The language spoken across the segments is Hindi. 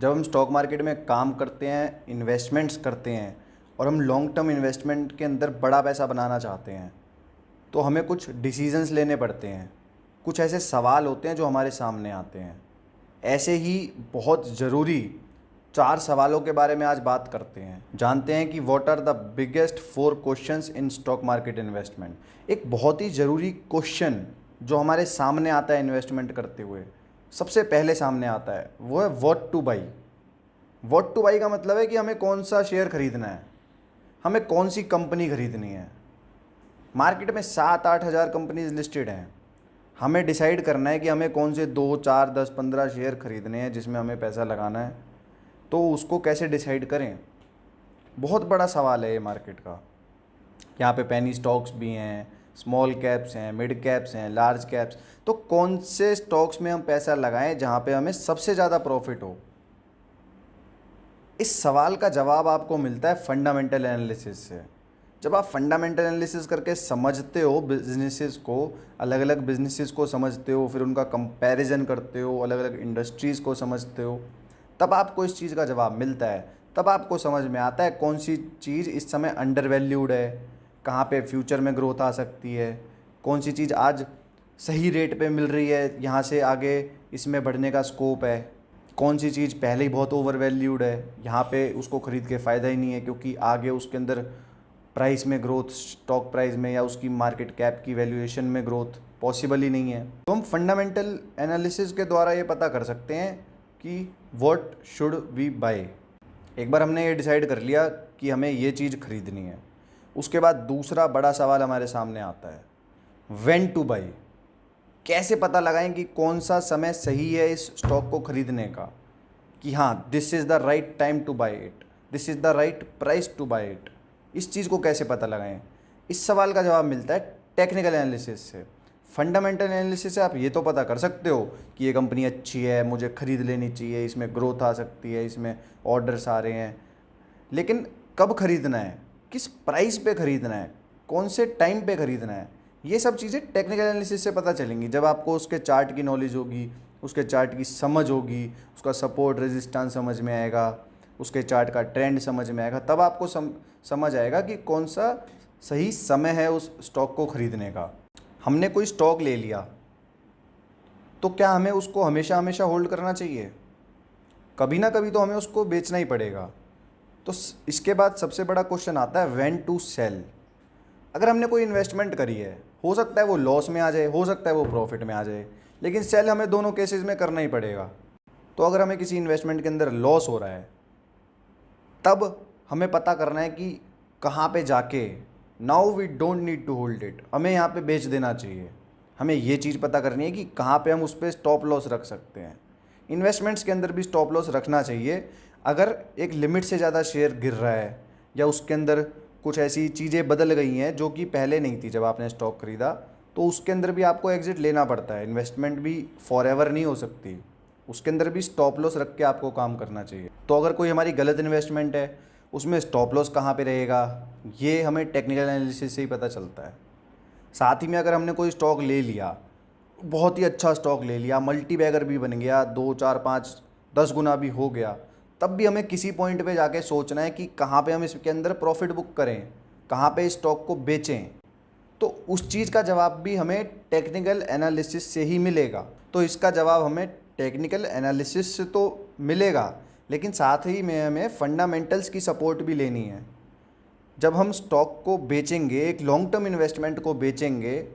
जब हम स्टॉक मार्केट में काम करते हैं, इन्वेस्टमेंट्स करते हैं और हम लॉन्ग टर्म इन्वेस्टमेंट के अंदर बड़ा पैसा बनाना चाहते हैं, तो हमें कुछ डिसीजंस लेने पड़ते हैं। कुछ ऐसे सवाल होते हैं जो हमारे सामने आते हैं। ऐसे ही बहुत ज़रूरी 4 सवालों के बारे में आज बात करते हैं। जानते हैं कि what are the biggest 4 questions in stock market investment. एक बहुत ही ज़रूरी क्वेश्चन जो हमारे सामने आता है इन्वेस्टमेंट करते हुए, सबसे पहले सामने आता है, वो है what two by. What two by का मतलब है कि हमें कौन सा शेयर खरीदना है, हमें कौन सी कंपनी खरीदनी है। मार्केट में 7-8 हज़ार कंपनीज लिस्टेड हैं। हमें डिसाइड करना है कि हमें कौन से 2, 4, 10, 15 शेयर खरीदने हैं जिसमें हमें पैसा लगाना है। तो उसको कैसे डिसाइड करें, बहुत बड़ा सवाल है ये मार्केट का। यहाँ पे पेनी स्टॉक्स भी हैं, स्मॉल कैप्स हैं, मिड कैप्स हैं, लार्ज कैप्स। तो कौन से स्टॉक्स में हम पैसा लगाएं जहाँ पे हमें सबसे ज़्यादा प्रॉफिट हो। इस सवाल का जवाब आपको मिलता है फंडामेंटल एनालिसिस से। जब आप फंडामेंटल एनालिसिस करके समझते हो बिजनेसेस को, अलग अलग बिजनेसेस को समझते हो, फिर उनका कंपैरिजन करते हो, अलग अलग इंडस्ट्रीज़ को समझते हो, तब आपको इस चीज़ का जवाब मिलता है। तब आपको समझ में आता है कौन सी चीज़ इस समय अंडर वैल्यूड है, कहाँ पे फ्यूचर में ग्रोथ आ सकती है, कौन सी चीज़ आज सही रेट पे मिल रही है, यहाँ से आगे इसमें बढ़ने का स्कोप है, कौन सी चीज़ पहले ही बहुत ओवर वैल्यूड है, यहाँ पे उसको ख़रीद के फ़ायदा ही नहीं है क्योंकि आगे उसके अंदर प्राइस में ग्रोथ, स्टॉक प्राइस में या उसकी मार्केट कैप की वैल्यूएशन में ग्रोथ पॉसिबल ही नहीं है। तो हम फंडामेंटल एनालिसिस के द्वारा ये पता कर सकते हैं कि व्हाट शुड वी बाय। एक बार हमने ये डिसाइड कर लिया कि हमें ये चीज़ खरीदनी है, उसके बाद दूसरा बड़ा सवाल हमारे सामने आता है, व्हेन टू बाय। कैसे पता लगाएं कि कौन सा समय सही है इस स्टॉक को खरीदने का, कि हाँ this is the right time to buy it, this is the right price to buy it. इस चीज़ को कैसे पता लगाएं, इस सवाल का जवाब मिलता है टेक्निकल एनालिसिस से। फंडामेंटल एनालिसिस से आप ये तो पता कर सकते हो कि ये कंपनी अच्छी है, मुझे ख़रीद लेनी चाहिए, इसमें ग्रोथ आ सकती है, इसमें ऑर्डर्स आ रहे हैं। लेकिन कब खरीदना है, किस प्राइस पे ख़रीदना है, कौन से टाइम पे ख़रीदना है, ये सब चीज़ें टेक्निकल एनालिसिस से पता चलेंगी। जब आपको उसके चार्ट की नॉलेज होगी, उसके चार्ट की समझ होगी, उसका सपोर्ट रेजिस्टेंस समझ में आएगा, उसके चार्ट का ट्रेंड समझ में आएगा, तब आपको समझ आएगा कि कौन सा सही समय है उस स्टॉक को ख़रीदने का। हमने कोई स्टॉक ले लिया तो क्या हमें उसको हमेशा हमेशा होल्ड करना चाहिए? कभी ना कभी तो हमें उसको बेचना ही पड़ेगा। तो इसके बाद सबसे बड़ा क्वेश्चन आता है व्हेन टू सेल। अगर हमने कोई इन्वेस्टमेंट करी है, हो सकता है वो लॉस में आ जाए, हो सकता है वो प्रॉफिट में आ जाए, लेकिन सेल हमें दोनों केसेस में करना ही पड़ेगा। तो अगर हमें किसी इन्वेस्टमेंट के अंदर लॉस हो रहा है, तब हमें पता करना है कि कहाँ पे जाके now we don't need to hold it, हमें यहाँ पे बेच देना चाहिए। हमें ये चीज़ पता करनी है कि कहाँ पे हम उस पर स्टॉप लॉस रख सकते हैं। इन्वेस्टमेंट्स के अंदर भी स्टॉप लॉस रखना चाहिए। अगर एक लिमिट से ज़्यादा शेयर गिर रहा है या उसके अंदर कुछ ऐसी चीज़ें बदल गई हैं जो कि पहले नहीं थी जब आपने स्टॉक खरीदा, तो उसके अंदर भी आपको एग्जिट लेना पड़ता है। इन्वेस्टमेंट भी फॉरएवर नहीं हो सकती, उसके अंदर भी स्टॉप लॉस रख के आपको काम करना चाहिए। तो अगर कोई हमारी गलत इन्वेस्टमेंट है, उसमें स्टॉप लॉस कहाँ पे रहेगा, ये हमें टेक्निकल एनालिसिस से ही पता चलता है। साथ ही में अगर हमने कोई स्टॉक ले लिया, बहुत ही अच्छा स्टॉक ले लिया, मल्टी बैगर भी बन गया, 2, 4, 5, 10 गुना भी हो गया, तब भी हमें किसी पॉइंट पे जाके सोचना है कि कहाँ पे हम इसके अंदर प्रॉफिट बुक करें, कहाँ पे स्टॉक को बेचें। तो उस चीज़ का जवाब भी हमें टेक्निकल एनालिसिस से ही मिलेगा। तो इसका जवाब हमें टेक्निकल एनालिसिस से तो मिलेगा, लेकिन साथ ही में हमें फंडामेंटल्स की सपोर्ट भी लेनी है। जब हम स्टॉक को बेचेंगे, एक लॉन्ग टर्म इन्वेस्टमेंट को बेचेंगे,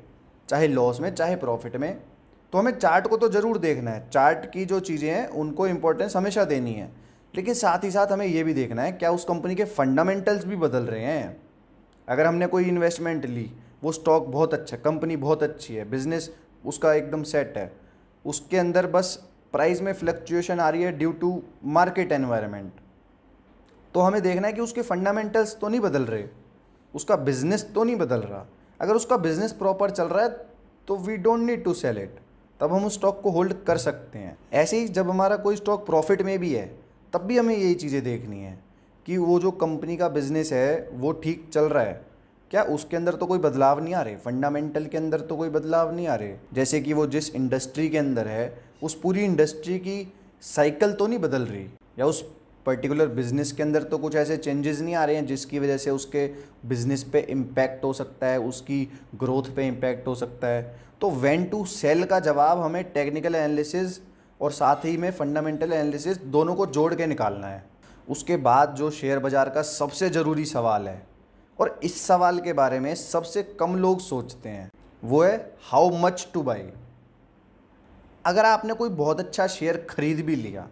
चाहे लॉस में चाहे प्रॉफिट में, तो हमें चार्ट को तो ज़रूर देखना है। चार्ट की जो चीज़ें हैं उनको इम्पोर्टेंस हमेशा देनी है, लेकिन साथ ही साथ हमें ये भी देखना है क्या उस कंपनी के फंडामेंटल्स भी बदल रहे हैं। अगर हमने कोई इन्वेस्टमेंट ली, वो स्टॉक बहुत अच्छा है, कंपनी बहुत अच्छी है, बिजनेस उसका एकदम सेट है, उसके अंदर बस प्राइस में फ्लक्चुएशन आ रही है ड्यू टू मार्केट एनवायरनमेंट, तो हमें देखना है कि उसके फंडामेंटल्स तो नहीं बदल रहे, उसका बिजनेस तो नहीं बदल रहा। अगर उसका बिजनेस प्रॉपर चल रहा है तो we don't need to sell it, तब हम उस स्टॉक को होल्ड कर सकते हैं। ऐसे ही जब हमारा कोई स्टॉक प्रॉफिट में भी है, तब भी हमें यही चीज़ें देखनी है कि वो जो कंपनी का बिजनेस है वो ठीक चल रहा है क्या, उसके अंदर तो कोई बदलाव नहीं आ रहे, फंडामेंटल के अंदर तो कोई बदलाव नहीं आ रहे। जैसे कि वो जिस इंडस्ट्री के अंदर है, उस पूरी इंडस्ट्री की साइकिल तो नहीं बदल रही, या उस पर्टिकुलर बिजनेस के अंदर तो कुछ ऐसे चेंजेस नहीं आ रहे हैं जिसकी वजह से उसके बिजनेस पे इम्पैक्ट हो सकता है, उसकी ग्रोथ पे इम्पैक्ट हो सकता है। तो व्हेन टू सेल का जवाब हमें टेक्निकल एनालिसिस और साथ ही में फंडामेंटल एनालिसिस दोनों को जोड़ के निकालना है। उसके बाद जो शेयर बाज़ार का सबसे ज़रूरी सवाल है और इस सवाल के बारे में सबसे कम लोग सोचते हैं, वो है हाउ मच टू बाई। अगर आपने कोई बहुत अच्छा शेयर खरीद भी लिया,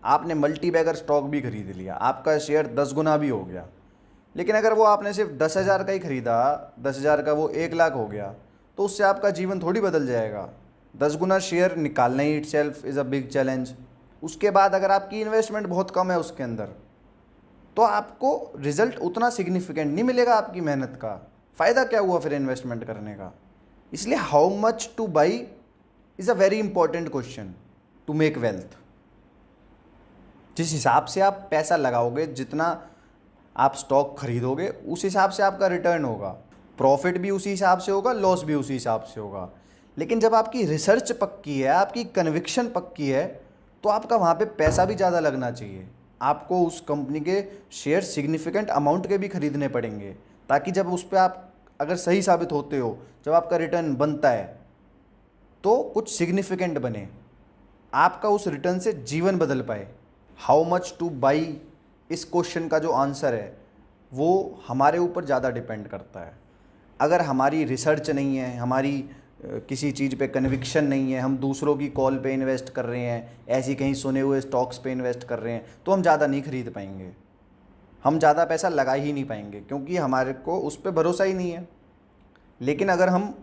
आपने मल्टी बैगर स्टॉक भी खरीद लिया, आपका शेयर 10 गुना भी हो गया, लेकिन अगर वो आपने सिर्फ 10,000 का ही खरीदा, 10,000 का वो 1 लाख हो गया, तो उससे आपका जीवन थोड़ी बदल जाएगा। 10 गुना शेयर निकालना ही itself is a big challenge. उसके बाद अगर आपकी इन्वेस्टमेंट बहुत कम है उसके अंदर, तो आपको रिजल्ट उतना सिग्निफिकेंट नहीं मिलेगा आपकी मेहनत का। फ़ायदा क्या हुआ फिर इन्वेस्टमेंट करने का? इसलिए how much to buy is a very important question to make wealth. जिस हिसाब से आप पैसा लगाओगे, जितना आप स्टॉक खरीदोगे, उस हिसाब से आपका रिटर्न होगा। प्रॉफिट भी उसी हिसाब से होगा, लॉस भी उसी हिसाब से होगा। लेकिन जब आपकी रिसर्च पक्की है, आपकी कन्विक्शन पक्की है, तो आपका वहाँ पे पैसा भी ज़्यादा लगना चाहिए। आपको उस कंपनी के शेयर सिग्निफिकेंट अमाउंट के भी खरीदने पड़ेंगे, ताकि जब उस पर आप अगर सही साबित होते हो, जब आपका रिटर्न बनता है, तो कुछ सिग्निफिकेंट बने, आपका उस रिटर्न से जीवन बदल पाए। हाउ मच टू बाई इस क्वेश्चन का जो आंसर है वो हमारे ऊपर ज़्यादा डिपेंड करता है। अगर हमारी रिसर्च नहीं है, हमारी किसी चीज़ पे कन्विक्शन नहीं है, हम दूसरों की कॉल पे इन्वेस्ट कर रहे हैं, ऐसी कहीं सुने हुए स्टॉक्स पे इन्वेस्ट कर रहे हैं, तो हम ज़्यादा नहीं खरीद पाएंगे, हम ज़्यादा पैसा लगा ही नहीं पाएंगे, क्योंकि हमारे को उस पर भरोसा ही नहीं है। लेकिन अगर हम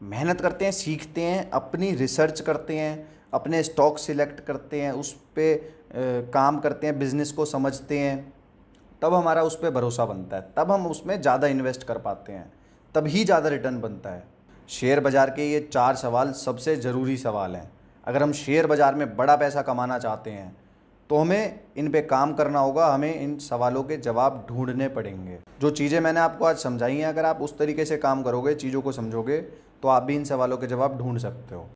मेहनत करते हैं, सीखते हैं, अपनी रिसर्च करते हैं, अपने स्टॉक सिलेक्ट करते हैं, उस पर काम करते हैं, बिज़नेस को समझते हैं, तब हमारा उस पर भरोसा बनता है, तब हम उसमें ज़्यादा इन्वेस्ट कर पाते हैं, तभी ज़्यादा रिटर्न बनता है। शेयर बाज़ार के ये 4 सवाल सबसे ज़रूरी सवाल हैं। अगर हम शेयर बाज़ार में बड़ा पैसा कमाना चाहते हैं तो हमें इन पे काम करना होगा, हमें इन सवालों के जवाब ढूंढने पड़ेंगे। जो चीज़ें मैंने आपको आज समझाई हैं, अगर आप उस तरीके से काम करोगे, चीज़ों को समझोगे, तो आप भी इन सवालों के जवाब ढूंढ सकते हो।